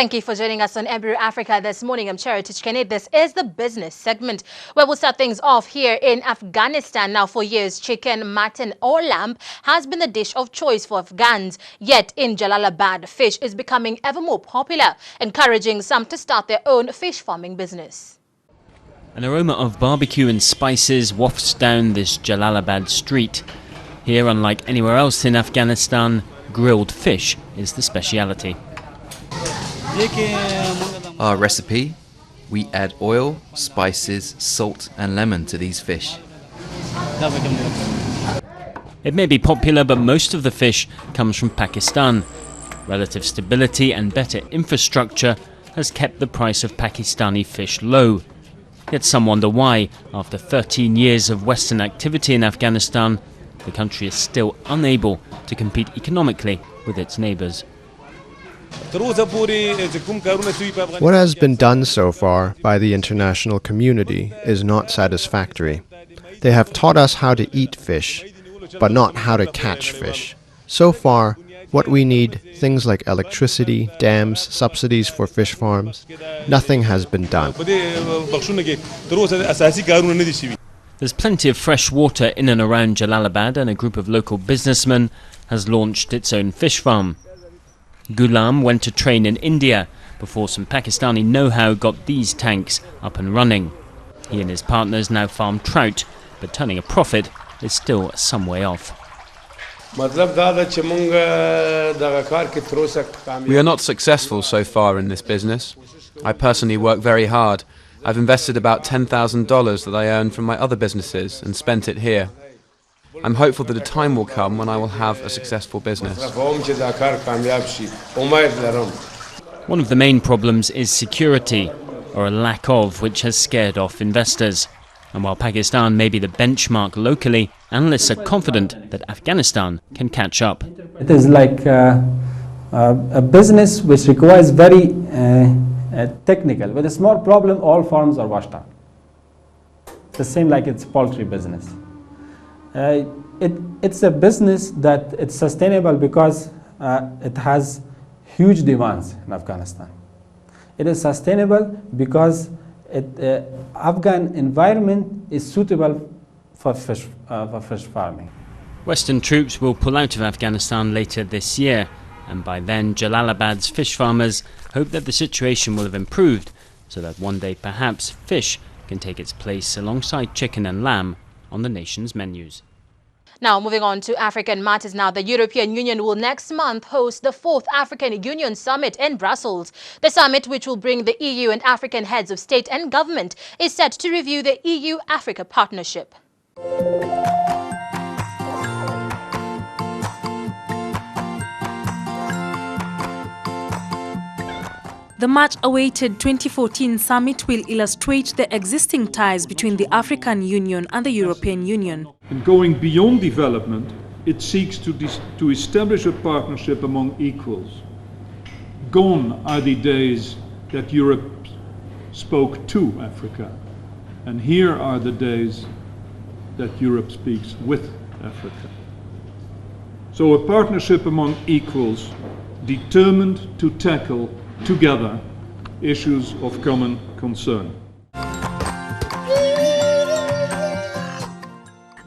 Thank you for joining us on Ebru Africa this morning. I'm Cherotich. Kenei. This is the business segment where we'll start things off here in Afghanistan. Now, for years, chicken, mutton or lamb has been the dish of choice for Afghans. Yet in Jalalabad, fish is becoming ever more popular, encouraging some to start their own fish farming business. An aroma of barbecue and spices wafts down this Jalalabad street. Here, unlike anywhere else in Afghanistan, grilled fish is the speciality. Our recipe: we add oil, spices, salt and lemon to these fish. It may be popular, but most of the fish comes from Pakistan. Relative stability and better infrastructure has kept the price of Pakistani fish low. Yet some wonder why, after 13 years of Western activity in Afghanistan, the country is still unable to compete economically with its neighbours. What has been done so far by the international community is not satisfactory. They have taught us how to eat fish, but not how to catch fish. So far, what we need, things like electricity, dams, subsidies for fish farms, nothing has been done. There's plenty of fresh water in and around Jalalabad, and a group of local businessmen has launched its own fish farm. Ghulam went to train in India before some Pakistani know-how got these tanks up and running. He and his partners now farm trout, but turning a profit is still some way off. We are not successful so far in this business. I personally work very hard. I've invested about $10,000 that I earned from my other businesses and spent it here. I'm hopeful that a time will come when I will have a successful business. One of the main problems is security, or a lack of, which has scared off investors. And while Pakistan may be the benchmark locally, analysts are confident that Afghanistan can catch up. It is like a business which requires very technical. With a small problem, all farms are washed out. It's the same like it's poultry business. It's a business that it's sustainable because it has huge demands in Afghanistan. It is sustainable because Afghan environment is suitable for fish farming. Western troops will pull out of Afghanistan later this year, and by then Jalalabad's fish farmers hope that the situation will have improved, so that one day perhaps fish can take its place alongside chicken and lamb on the nation's menus. Now, moving on to African matters now, the European Union will next month host the 4th African Union Summit in Brussels. The summit, which will bring the EU and African heads of state and government, is set to review the EU-Africa partnership. The much-awaited 2014 summit will illustrate the existing ties between the African Union and the European Union. And going beyond development, it seeks to establish a partnership among equals. Gone are the days that Europe spoke to Africa, and here are the days that Europe speaks with Africa. So a partnership among equals, determined to tackle together issues of common concern.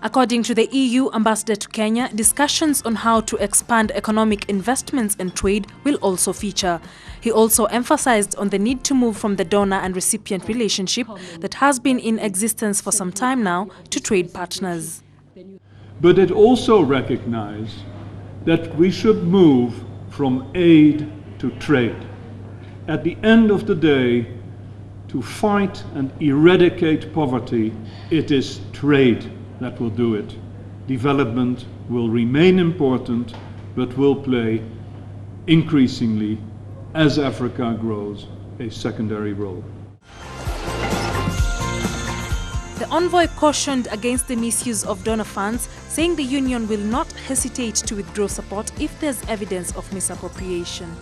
According to the EU ambassador to Kenya, discussions on how to expand economic investments and trade will also feature. He also emphasized on the need to move from the donor and recipient relationship that has been in existence for some time now to trade partners. But it also recognized that we should move from aid to trade. At the end of the day, to fight and eradicate poverty, it is trade that will do it. Development will remain important, but will play increasingly, as Africa grows, a secondary role. The envoy cautioned against the misuse of donor funds, saying the Union will not hesitate to withdraw support if there's evidence of misappropriation.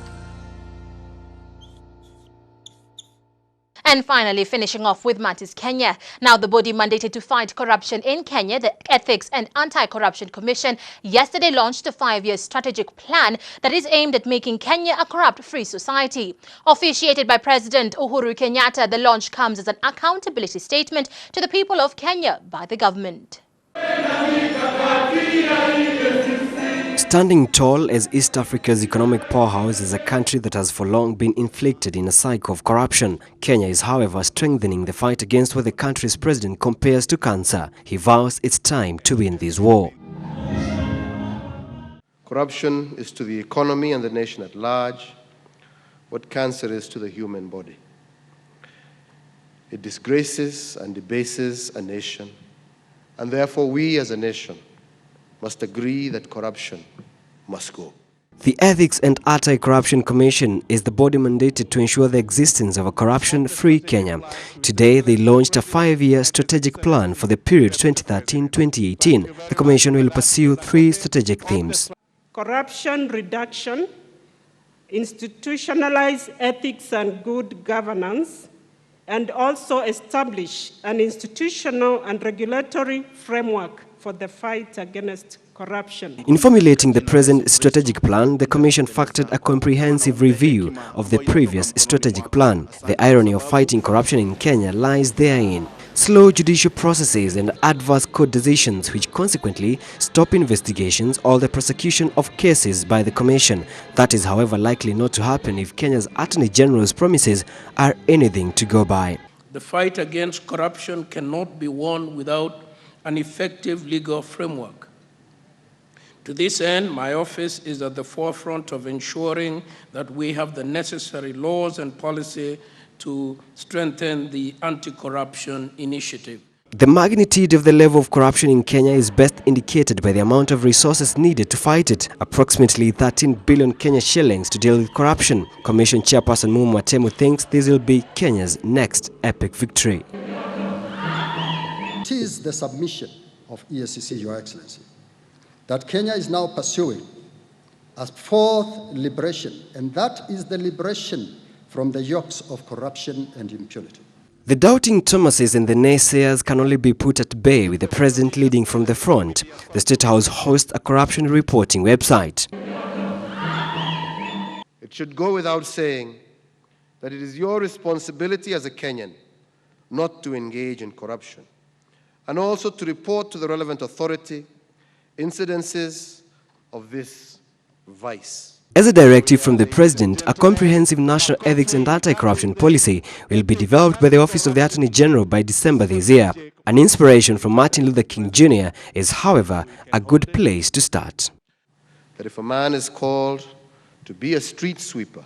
And finally, finishing off with matters Kenya. Now, the body mandated to fight corruption in Kenya, the Ethics and Anti-Corruption Commission, yesterday launched a 5-year strategic plan that is aimed at making Kenya a corrupt-free society. Officiated by President Uhuru Kenyatta, the launch comes as an accountability statement to the people of Kenya by the government. Standing tall as East Africa's economic powerhouse is a country that has for long been inflicted in a cycle of corruption. Kenya is, however, strengthening the fight against what the country's president compares to cancer. He vows it's time to win this war. Corruption is to the economy and the nation at large what cancer is to the human body. It disgraces and debases a nation, and therefore we as a nation must agree that corruption must go. The Ethics and Anti-Corruption Commission is the body mandated to ensure the existence of a corruption-free Kenya. Today, they launched a 5-year strategic plan for the period 2013-2018. The commission will pursue 3 strategic themes: corruption reduction, institutionalize ethics and good governance, and also establish an institutional and regulatory framework for the fight against corruption. In formulating the present strategic plan, the Commission factored a comprehensive review of the previous strategic plan. The irony of fighting corruption in Kenya lies therein. Slow judicial processes and adverse court decisions which consequently stop investigations or the prosecution of cases by the Commission. That is, however, likely not to happen if Kenya's Attorney General's promises are anything to go by. The fight against corruption cannot be won without an effective legal framework. To this end, my office is at the forefront of ensuring that we have the necessary laws and policy to strengthen the anti-corruption initiative. The magnitude of the level of corruption in Kenya is best indicated by the amount of resources needed to fight it. Approximately 13 billion Kenya shillings to deal with corruption. Commission Chairperson Mumu Atemu thinks this will be Kenya's next epic victory. It is the submission of EACC, Your Excellency, that Kenya is now pursuing as 4th liberation, and that is the liberation from the yokes of corruption and impunity. The doubting Thomases and the naysayers can only be put at bay with the president leading from the front. The State House hosts a corruption reporting website. It should go without saying that it is your responsibility as a Kenyan not to engage in corruption, and also to report to the relevant authority incidences of this vice. As a directive from the President, a comprehensive national ethics and anti-corruption policy will be developed by the Office of the Attorney General by December this year. An inspiration from Martin Luther King Jr. is, however, a good place to start. That if a man is called to be a street sweeper,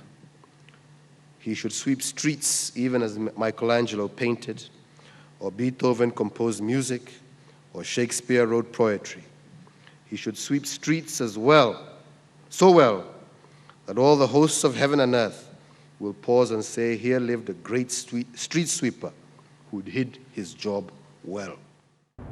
he should sweep streets even as Michelangelo painted, or Beethoven composed music, or Shakespeare wrote poetry. He should sweep streets as well, so well, that all the hosts of heaven and earth will pause and say, here lived a great street sweeper who did his job well.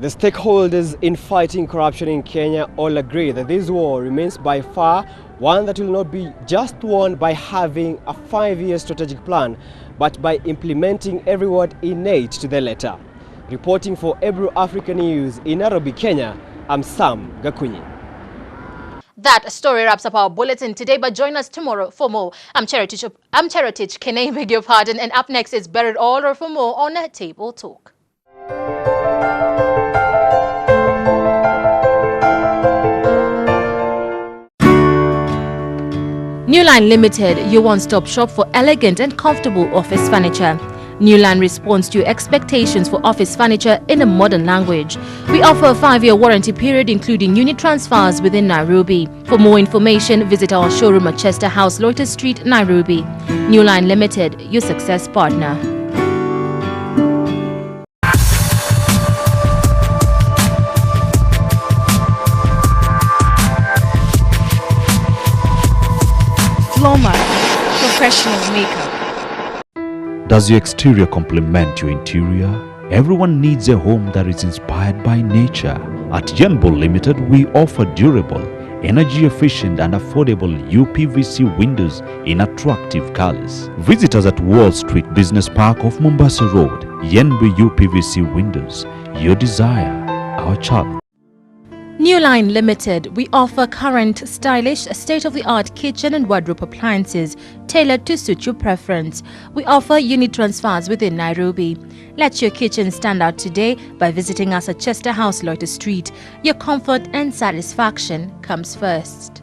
The stakeholders in fighting corruption in Kenya all agree that this war remains by far one that will not be just won by having a 5-year strategic plan, but by implementing every word innate to the letter. Reporting for Ebru Africa News in Nairobi, Kenya, I'm Sam Gakunyi. That story wraps up our bulletin today, but join us tomorrow for more. I'm Cherotich, Kenei, beg your pardon, and up next is Better All or for more on Table Talk. Newline Limited, your one-stop shop for elegant and comfortable office furniture. Newline responds to your expectations for office furniture in a modern language. We offer a 5-year warranty period including unit transfers within Nairobi. For more information, visit our showroom at Chester House, Lotus Street, Nairobi. Newline Limited, your success partner. Floma, professional makeup. Does your exterior complement your interior? Everyone needs a home that is inspired by nature. At Jenbo Limited, we offer durable, energy efficient and affordable UPVC windows in attractive colors. Visit us at Wall Street Business Park of Mombasa Road. Yenbu UPVC windows, your desire, our challenge. New Line Limited, we offer current, stylish, state-of-the-art kitchen and wardrobe appliances tailored to suit your preference. We offer unit transfers within Nairobi. Let your kitchen stand out today by visiting us at Chester House, Loiter Street. Your comfort and satisfaction comes first.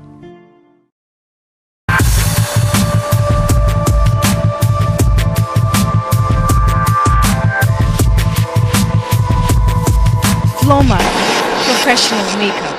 Floma, professional makeup.